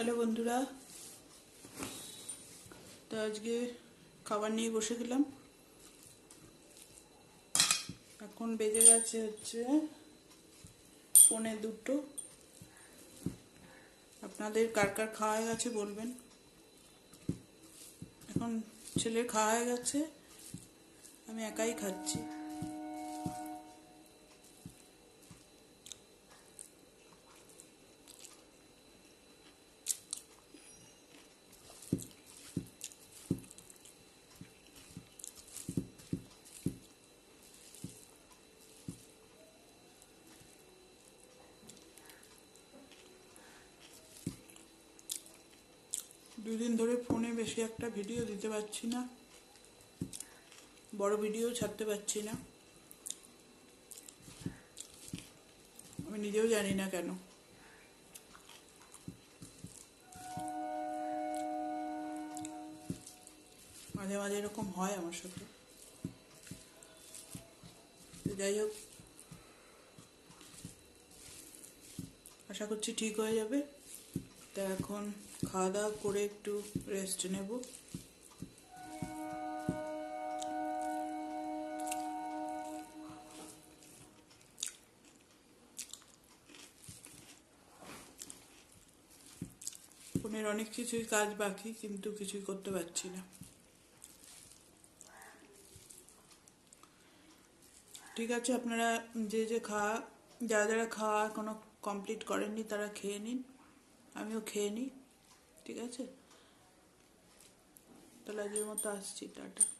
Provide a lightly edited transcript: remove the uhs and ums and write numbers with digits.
Hello বন্ধুরা, তো আজকে খাবার নিয়ে বসে গেলাম। এখন বেজে গেছে হচ্ছে 1:45। আপনাদের কার কার খাওয়া হয়ে গেছে বলবেন। এখন ছেলের খাওয়া হয়ে গেছে, আমি একাই খাচ্ছি। দুদিন ধরে ফোনে বেশি একটা ভিডিও দিতে পারছি না, বড় ভিডিও ছাড়তে পারছি না। আমি নিজেও জানি না কেন। মাঝে মাঝে এরকম হয় আমার সাথে। তো যাই হোক, আশা করছি ঠিক হয়ে যাবে। তা এখন খাওয়া দাওয়া করে একটু রেস্ট নেব। ফোনের অনেক কিছুই কাজ বাকি, কিন্তু কিছুই করতে পারছি না। ঠিক আছে, আপনারা যারা যারা খাওয়া এখনো কমপ্লিট করেননি তারা খেয়ে নিন, আমিও খেয়ে নিই। ঠিক আছে, তাহলে আজকের মতো আসছি, টাটা।